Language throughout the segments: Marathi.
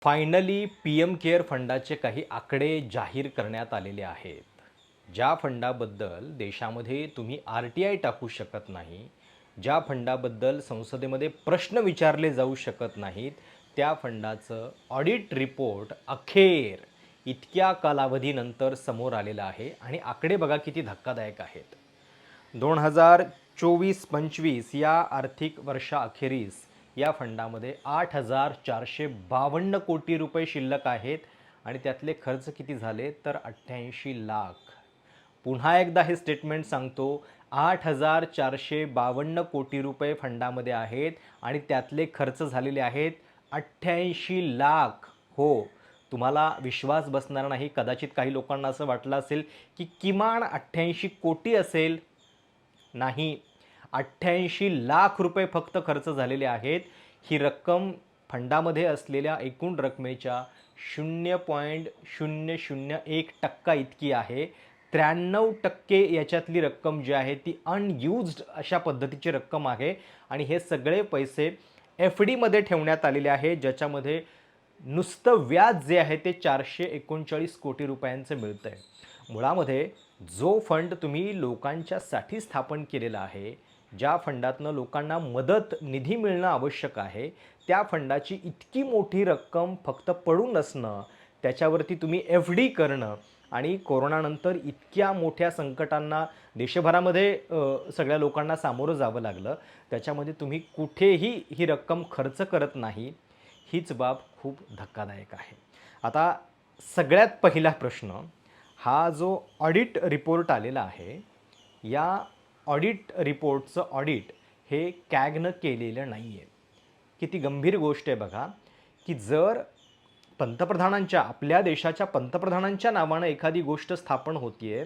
फायनली पी-एम केअर फंडाचे काही आकडे जाहीर करण्यात आलेले आहेत. ज्या फंडाबद्दल देशामध्ये तुम्ही आर-टी-आय टाकू शकत नाही, ज्या फंडाबद्दल संसदेमध्ये प्रश्न विचारले जाऊ शकत नाहीत, त्या फंडाचं ऑडिट रिपोर्ट अखेर इतक्या कालावधीनंतर समोर आलेलं आहे आणि आकडे बघा किती धक्कादायक आहेत. 2024-25 या आर्थिक वर्षाअखेरीस या फंडामध्ये 8,452 कोटी रुपये शिल्लक आहेत आणि त्यातले खर्च किती झाले तर 88 लाख. पुन्हा एकदा हे स्टेटमेंट सांगतो, 8,452 कोटी रुपये फंडामध्ये आहेत आणि त्यातले खर्च झालेले आहेत 88 लाख. हो, तुम्हाला विश्वास बसणार नाही. कदाचित काही लोकांना असं वाटलं असेल की किमान 88 कोटी असेल. नाही, 88 लाख रुपये फक्त खर्च झालेले आहेत. ही रक्कम फंडामध्ये असलेल्या एकूण रकमेच्या 0.001% इतकी आहे. 93% याच्यातली रक्कम जी आहे ती अनयुज्ड अशा पद्धतीची रक्कम आहे आणि हे सगळे पैसे एफ डीमध्ये ठेवण्यात आलेले आहे, ज्याच्यामध्ये नुसतं व्याज जे आहे ते 439 कोटी रुपयांचं मिळतं आहे. मुळामध्ये जो फंड तुम्ही लोकांच्यासाठी स्थापन केलेला आहे, ज्या फंडातनं लोकांना मदत निधी मिळणं आवश्यक आहे, त्या फंडाची इतकी मोठी रक्कम फक्त पडून असणं, त्याच्यावरती तुम्ही एफ डी करणं आणि कोरोनानंतर इतक्या मोठ्या संकटांना देशभरामध्ये सगळ्या लोकांना सामोरं जावं लागलं, त्याच्यामध्ये तुम्ही कुठेही ही रक्कम खर्च करत नाही, हीच बाब खूप धक्कादायक आहे. आता सगळ्यात पहिला प्रश्न, हा जो ऑडिट रिपोर्ट आलेला आहे, या ऑडिट रिपोर्टचं ऑडिट हे कॅगनं केलेलं नाही आहे. किती गंभीर गोष्ट आहे बघा, की जर पंतप्रधानांच्या, आपल्या देशाच्या पंतप्रधानांच्या नावानं एखादी गोष्ट स्थापन होतीये,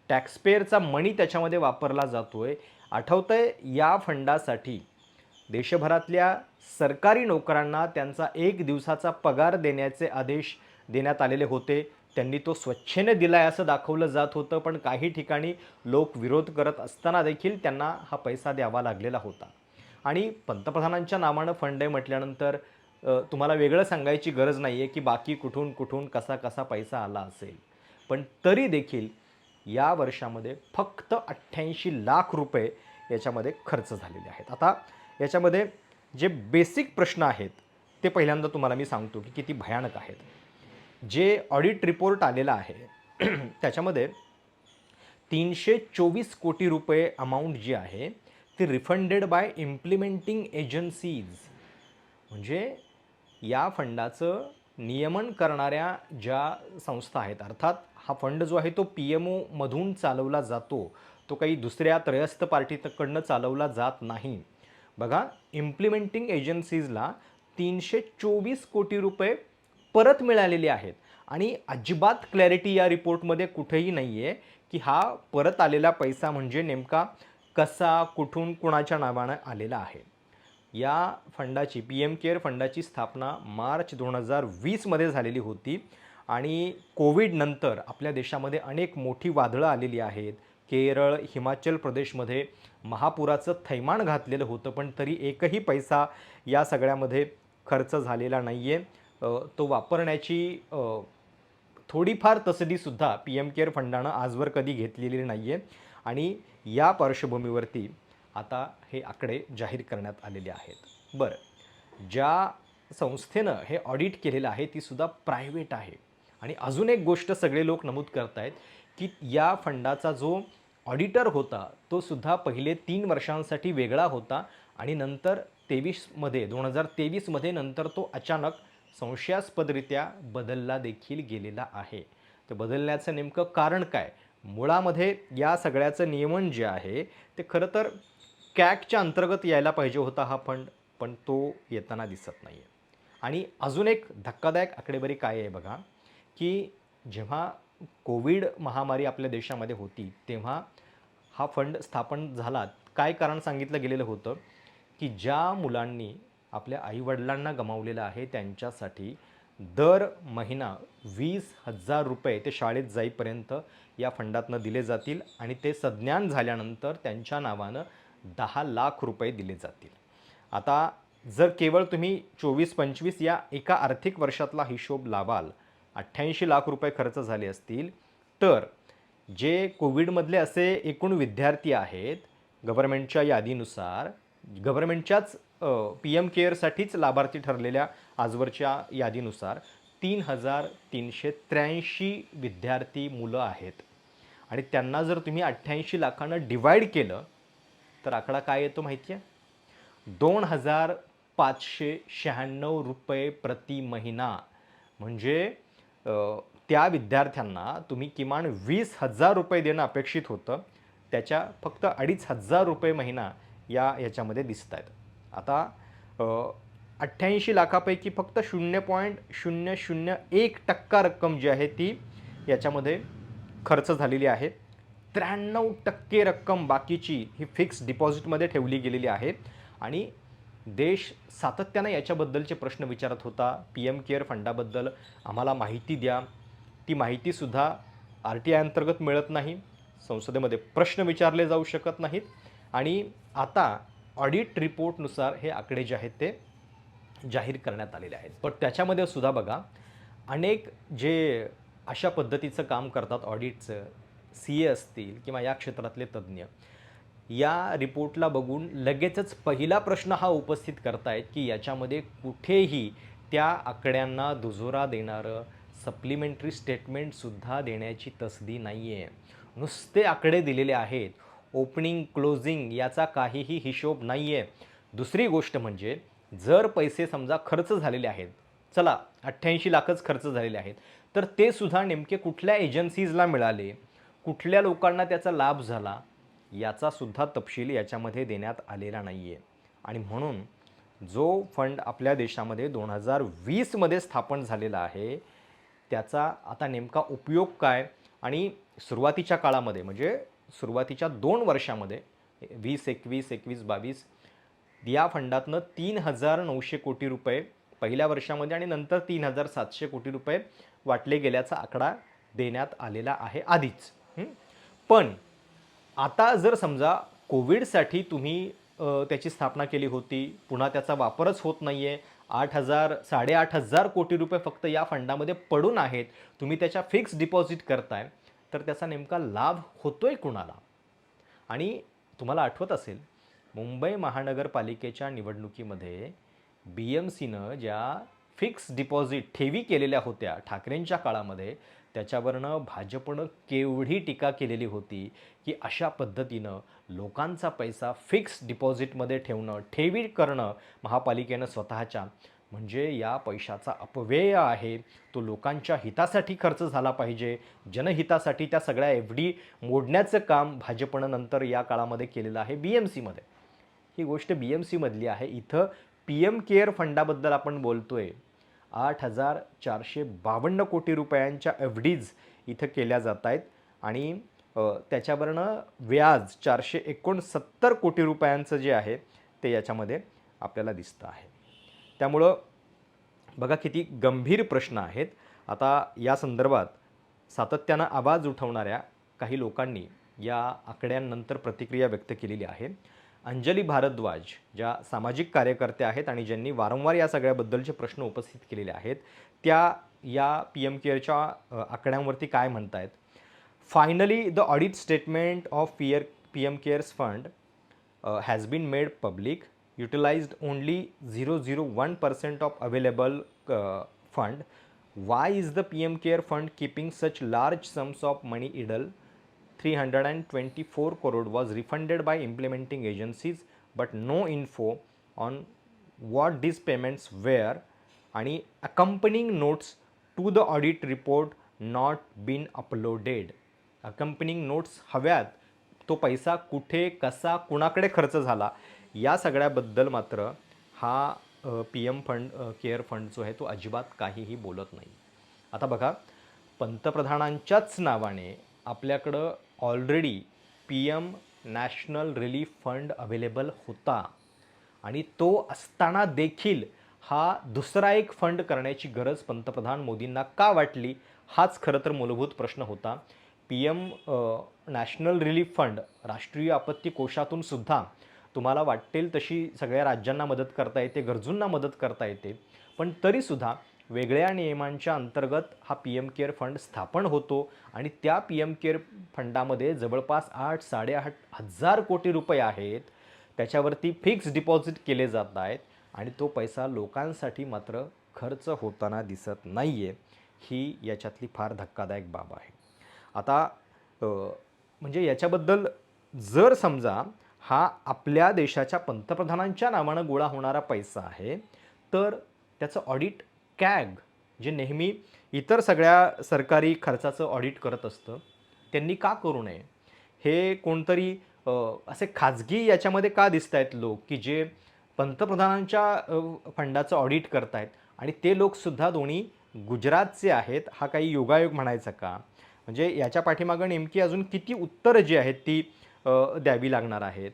टॅक्सपेअरचा मनी त्याच्यामध्ये वापरला जातोय. आठवतंय, या फंडासाठी देशभरातल्या सरकारी नोकरांना त्यांचा 1 दिवसाचा पगार देण्याचे आदेश देण्यात आलेले होते. त्यांनी तो स्वच्छेने दिलाय असं दाखवलं जात होतं, पण काही ठिकाणी लोक विरोध करत असताना देखील त्यांना हा पैसा द्यावा लागलेला होता. आणि पंतप्रधानांच्या नावानं फंड आहे म्हटल्यानंतर तुम्हाला वेगळं सांगायची गरज नाही आहे की बाकी कुठून कुठून कसा कसा पैसा आला असेल. पण तरी देखील या वर्षामध्ये फक्त 88 लाख रुपये याच्यामध्ये खर्च झालेले आहेत. आता याच्यामध्ये जे बेसिक प्रश्न आहेत ते पहिल्यांदा तुम्हाला मी सांगतो की किती भयानक आहेत. जे ऑडिट रिपोर्ट आलेला आहे त्याच्यामध्ये 324 कोटी रुपये अमाऊंट जी आहे ती रिफंडेड बाय इम्प्लिमेंटिंग एजन्सीज. म्हणजे या फंडाचं नियमन करणाऱ्या ज्या संस्था आहेत, अर्थात हा फंड जो आहे तो PMOमधून चालवला जातो, तो काही दुसऱ्या त्रयस्थ पार्टीकडनं चालवला जात नाही. बघा, इम्प्लिमेंटिंग एजन्सीजला 324 कोटी रुपये परत मिळालेले आहेत आणि अजिबात क्लॅरिटी या रिपोर्टमध्ये कुठेही नाही आहे की हा परत आलेला पैसा म्हणजे नेमका कसा, कुठून, कुणाच्या नावानं आलेला आहे. या फंडाची, पी-एम केअर फंडाची स्थापना मार्च 2020 मध्ये झालेली होती आणि कोविडनंतर आपल्या देशामध्ये अनेक मोठी वादळं आलेली आहेत. केरळ, हिमाचल प्रदेशमध्ये महापुराचं थैमान घातलेलं होतं, पण तरी एकही पैसा या सगळ्यामध्ये खर्च झालेला नाही आहे. तो वापरण्याची थोडीफार तसदीसुद्धा पी-एम केअर फंडानं आजवर कधी घेतलेली नाही आहे आणि या पार्श्वभूमीवरती आता हे आकडे जाहीर करण्यात आलेले आहेत. बरं, ज्या संस्थेनं हे ऑडिट केलेलं आहे तीसुद्धा प्रायव्हेट आहे आणि अजून एक गोष्ट सगळे लोक नमूद करत आहेत की या फंडाचा जो ऑडिटर होता तो सुद्धा पहिले 3 वर्षांसाठी वेगळा होता आणि नंतर 2023 मध्ये नंतर तो अचानक संशयास्पदरित्या बदलला देखील गेलेला आहे. तर बदलण्याचं नेमकं कारण काय? मुळामध्ये या सगळ्याचं नियमन जे आहे ते खरं तर कॅगच्या अंतर्गत यायला पाहिजे होता हा फंड, पण तो येताना दिसत नाही आहे. आणि अजून एक धक्कादायक आकडेवारी काय आहे बघा, की जेव्हा कोविड महामारी आपल्या देशामध्ये होती तेव्हा हा फंड स्थापन झाला. काय कारण सांगितलं गेलेलं होतं की ज्या मुलांनी आपल्या आईवडिलांना गमावलेलं आहे त्यांच्यासाठी दर महिना 20,000 रुपये ते शाळेत जाईपर्यंत या फंडातनं दिले जातील आणि ते सज्ञान झाल्यानंतर त्यांच्या नावानं 10 लाख रुपये दिले जातील. आता जर केवळ तुम्ही 24-25 या एका आर्थिक वर्षातला हिशोब लावाल, 88 लाख रुपये खर्च झाले असतील, तर जे कोविडमधले असे एकूण विद्यार्थी आहेत, गव्हर्नमेंटच्या यादीनुसार, गव्हर्नमेंटच्याच पी-एम केअरसाठीच लाभार्थी ठरलेल्या आजवरच्या यादीनुसार 3,383 विद्यार्थी मुलं आहेत. आणि त्यांना जर तुम्ही 88 लाखानं डिवाईड केलं, तर आकडा काय येतो माहिती आहे? 2,596 रुपये प्रति महिना. म्हणजे त्या विद्यार्थ्यांना तुम्ही किमान 20,000 रुपये देणं अपेक्षित होतं. त्याच्या फक्त 2,500 रुपये महिना याच्यामध्ये दिसत आहेत. आता 88 लाखापैकी फक्त 0.001% रक्कम जी आहे ती याच्यामध्ये खर्च झालेली आहे. 93% रक्कम बाकीची ही फिक्स डिपॉझिटमध्ये ठेवली गेलेली आहे. आणि देश सातत्यानं याच्याबद्दलचे प्रश्न विचारत होता, पी एम केअर फंडाबद्दल आम्हाला माहिती द्या. ती माहितीसुद्धा आर टी आय अंतर्गत मिळत नाही, संसदेमध्ये प्रश्न विचारले जाऊ शकत नाहीत. आणि आता ऑडिट रिपोर्टनुसार हे आकडे जे आहेत ते जाहीर करण्यात आलेले आहेत. पण त्याच्यामध्ये सुद्धा बघा, अनेक जे अशा पद्धतीचं काम करतात, ऑडिटचं, सी ए असतील किंवा या क्षेत्रातले तज्ज्ञ, या रिपोर्टला बघून लगेचच पहिला प्रश्न हा उपस्थित करतायत की याच्यामध्ये कुठेही त्या आकड्यांना दुजोरा देणारं सप्लिमेंटरी स्टेटमेंटसुद्धा देण्याची तसदी नाही आहे. नुसते आकडे दिलेले आहेत, ओपनिंग क्लोजिंग याचा काहीही हिशोब नाही आहे. दुसरी गोष्ट म्हणजे जर पैसे समजा खर्च झालेले आहेत, चला 88 लाखच खर्च झालेले आहेत, तर ते सुद्धा नेमके कुठल्या एजन्सीजला मिळाले, कुठल्या लोकांना त्याचा लाभ झाला, याचा सुद्धा तपशील याच्यामध्ये देण्यात आलेला नाही आहे. आणि म्हणून जो फंड आपल्या देशामध्ये 2020मध्ये स्थापन झालेला आहे, त्याचा आता नेमका उपयोग काय? आणि सुरुवातीच्या काळामध्ये म्हणजे सुरुवातीच्या 2 वर्षामध्ये 2021, 21-22 या फंडातनं 3,900 कोटी रुपये पहिल्या वर्षामध्ये आणि नंतर 3,700 कोटी रुपये वाटले गेल्याचा आकडा देण्यात आलेला आहे आधीच. पण आता जर समजा कोविडसाठी तुम्ही त्याची स्थापना केली होती, पुन्हा त्याचा वापरच होत नाही आहे, 8,000-8,500 कोटी रुपये फक्त या फंडामध्ये पडून आहेत, तुम्ही त्याच्या फिक्स डिपॉझिट करताय, तर त्याचा नेमका लाभ होतोय कुणाला? आणि तुम्हाला आठवत असेल, मुंबई महानगरपालिकेच्या निवडणुकीमध्ये बी एम सीनं ज्या फिक्स डिपॉझिट ठेवी केलेल्या होत्या ठाकरेंच्या काळामध्ये, त्याच्यावरनं भाजपनं केवढी टीका केलेली होती की अशा पद्धतीनं लोकांचा पैसा फिक्स डिपॉझिटमध्ये ठेवणं, ठेवी करणं महापालिकेनं स्वतःच्या, म्हणजे या पैशाचा अपव्यय आहे. तो लोकांच्या हितासाठी खर्च झाला पाहिजे, जनहितासाठी. त्या सगळ्या एफ डी मोडण्याचं काम भाजपनं नंतर या काळामध्ये केलेलं आहे बी एम सीमध्ये. ही गोष्ट बी एम सीमधली आहे. इथं पी एम केअर फंडाबद्दल आपण बोलतोय. 8,452 कोटी रुपयांच्या एफ डीज इथं केल्या जात आहेत आणि त्याच्यावरनं व्याज 469 कोटी रुपयांचं जे आहे ते याच्यामध्ये आपल्याला दिसतं आहे. त्यामुळं बघा किती गंभीर प्रश्न आहेत. आता या संदर्भात सातत्यानं आवाज उठवणाऱ्या काही लोकांनी या आकड्यांनंतर प्रतिक्रिया व्यक्त केलेली आहे. अंजली भारद्वाज ज्या सामाजिक कार्यकर्त्या आहेत आणि ज्यांनी वारंवार या सगळ्याबद्दलचे प्रश्न उपस्थित केलेले आहेत, त्या या पी एम केअरच्या आकड्यांवरती काय म्हणत आहेत? Finally the audit statement of P M CARES fund has been made public, utilized only 0.01% of available fund. Why is the PM Care Fund keeping such large sums of money idle? 324 crore was refunded by implementing agencies, but no info on what these payments were. आणि accompanying notes to the audit report not been uploaded. accompanying notes हव्यात. तो पैसा कुठे, कसा, कुणाकडे खर्च झाला, या सगळ्याबद्दल मात्र हा पी एम केअर फंड जो आहे तो अजिबात काहीही बोलत नाही. आता बघा, पंतप्रधानांच्याच नावाने आपल्याकडं already P M national relief fund available होता आणि तो असताना देखील हा दुसरा एक फंड करण्याची गरज पंतप्रधान मोदींना का वाटली, हाच खरं तर मूलभूत प्रश्न होता. P M national relief fund, राष्ट्रीय आपत्ती कोशातून सुद्धा तुम्हाला वाटेल तशी सगळ्या राज्यांना मदत करता येते, गरजूंना मदत करता येते. पण तरीसुद्धा वेगळ्या नियमांच्या अंतर्गत हा पी एम केअर फंड स्थापन होतो आणि त्या पी एम केअर फंडामध्ये जवळपास 8-8.5 हजार कोटी रुपये आहेत. त्याच्यावरती फिक्स डिपॉझिट केले जात आहेत आणि तो पैसा लोकांसाठी मात्र खर्च होताना दिसत नाही आहे. ही याच्यातली फार धक्कादायक बाब आहे. आता म्हणजे याच्याबद्दल जर समजा हा आपल्या देशाच्या पंतप्रधानांच्या नावानं गोळा होणारा पैसा आहे, तर त्याचं ऑडिट कॅग जे नेहमी इतर सगळ्या सरकारी खर्चाचं ऑडिट करत असतं, त्यांनी का करू नये? हे कोणतरी असे खाजगी याच्यामध्ये का दिसत आहेत लोक, की जे पंतप्रधानांच्या फंडाचं ऑडिट करतायत आणि ते लोकसुद्धा दोन्ही गुजरातचे आहेत. हा काही योगायोग म्हणायचा का? म्हणजे याच्या पाठीमागं नेमकी अजून किती उत्तरं जी आहेत ती द्यावी लागणार आहेत.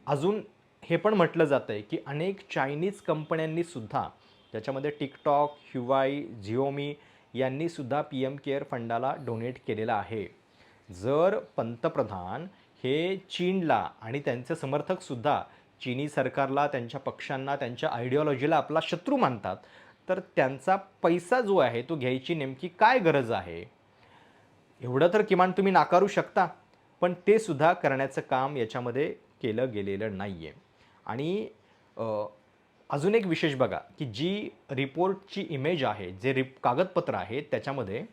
अजून हे पण म्हटलं जातं आहे, की अनेक चायनीज कंपन्यांनी सुद्धा त्याच्यामध्ये टिकटॉक, ह्युआई, झिओमी यांनी सुद्धा पी एम केअर फंडाला डोनेट केलेलं आहे. जर पंतप्रधान हे चीनला आणि त्यांचे समर्थकसुद्धा चीनी सरकारला, त्यांच्या पक्षांना, त्यांच्या आयडिओलॉजीला आपला शत्रू मानतात, तर त्यांचा पैसा जो आहे तो घ्यायची नेमकी काय गरज आहे? एवढं तर किमान तुम्ही नाकारू शकता, पण ते सुद्धा करण्याचं काम याच्यामध्ये केलं गेलेलं नाही आहे. आणि अजून एक विशेष बघा, की जी रिपोर्टची इमेज आहे, जे कागदपत्र आहे, त्याच्यामध्ये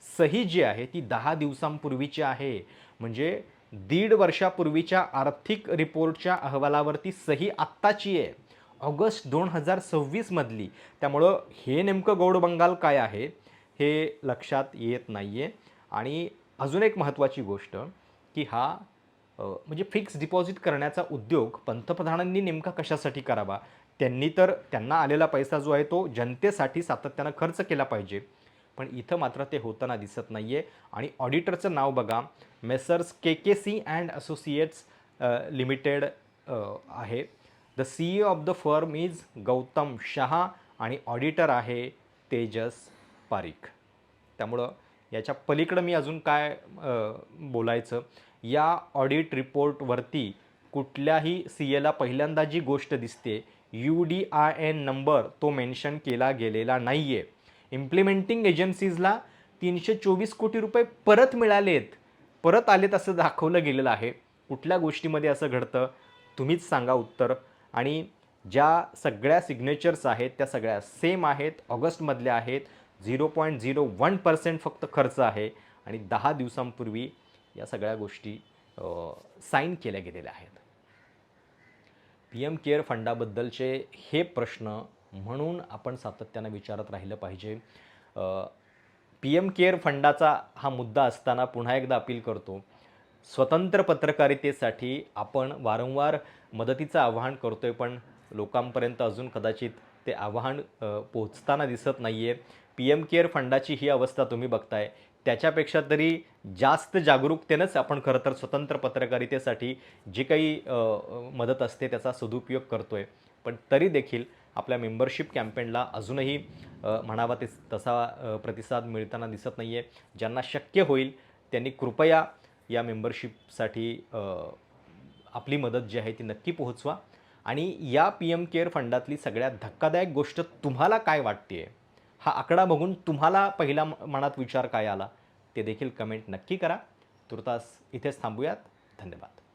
सही जी आहे ती 10 दिवसांपूर्वीची आहे. म्हणजे 1.5 वर्षापूर्वीच्या आर्थिक रिपोर्टच्या अहवालावरती सही आत्ताची आहे, ऑगस्ट 2026 मधली. त्यामुळं हे नेमकं गौड बंगाल काय आहे हे लक्षात येत नाही आहे. आणि अजून एक महत्त्वाची गोष्ट, की हा म्हणजे फिक्स डिपॉझिट करण्याचा उद्योग पंतप्रधानांनी नेमका कशासाठी करावा? त्यांनी तर त्यांना आलेला पैसा जो आहे तो जनतेसाठी सातत्यानं खर्च केला पाहिजे. पण इथं मात्र ते होताना दिसत नाही आहे. आणि ऑडिटरचं नाव बघा, Messrs KKC and associates limited आहे. The CEO of the firm is Gautam Shah आणि ऑडिटर आहे तेजस पारिख. त्यामुळं याच्या पलीकडं मी अजून काय बोलायचं? या ऑडिट रिपोर्टवरती कुठल्याही CAला पहिल्यांदा जी गोष्ट दिसते, UDIN नंबर तो मेन्शन केला गेलेला नाही आहे. इम्प्लिमेंटिंग एजन्सीजला 324 कोटी रुपये परत मिळालेत, परत आलेत असं दाखवलं गेलेलं आहे. कुठल्या गोष्टीमध्ये असं घडतं? तुम्हीच सांगा उत्तर. आणि ज्या सगळ्या सिग्नेचर्स आहेत त्या सगळ्या सेम आहेत, ऑगस्टमधल्या आहेत. 0.01% फक्त खर्च आहे आणि 10 दिवसांपूर्वी या सगळ्या गोष्टी साईन केल्या गेलेल्या आहेत. पी एम केअर फंडाबद्दलचे हे प्रश्न म्हणून आपण सातत्यानं विचारत राहिलं पाहिजे. पी एम केअर फंडाचा हा मुद्दा असताना पुन्हा एकदा अपील करतो, स्वतंत्र पत्रकारितेसाठी आपण वारंवार मदतीचं आवाहन करतो आहे, पण लोकांपर्यंत अजून कदाचित ते आवाहन पोहोचताना दिसत नाही आहे. पी एम केअर फंडाची ही अवस्था तुम्ही बघताय, त्याच्यापेक्षा तरी जास्त जागरूकतेनंच आपण खरं तर स्वतंत्र पत्रकारितेसाठी जी काही मदत असते त्याचा सदुपयोग करतो आहे. पण तरी देखील आपल्या मेंबरशिप कॅम्पेनला अजूनही म्हणावा तसा प्रतिसाद मिळताना दिसत नाही आहे. ज्यांना शक्य होईल त्यांनी कृपया या मेंबरशिपसाठी आपली मदत जी आहे ती नक्की पोहोचवा. आणि या पी एम केअर फंडातली सगळ्यात धक्कादायक गोष्ट तुम्हाला काय वाटते? हा आकडा बघून तुम्हाला पहिला मनात विचार काय आला? ते देखील कमेंट नक्की करा. तुर्तास इथेच थांबूयात. धन्यवाद.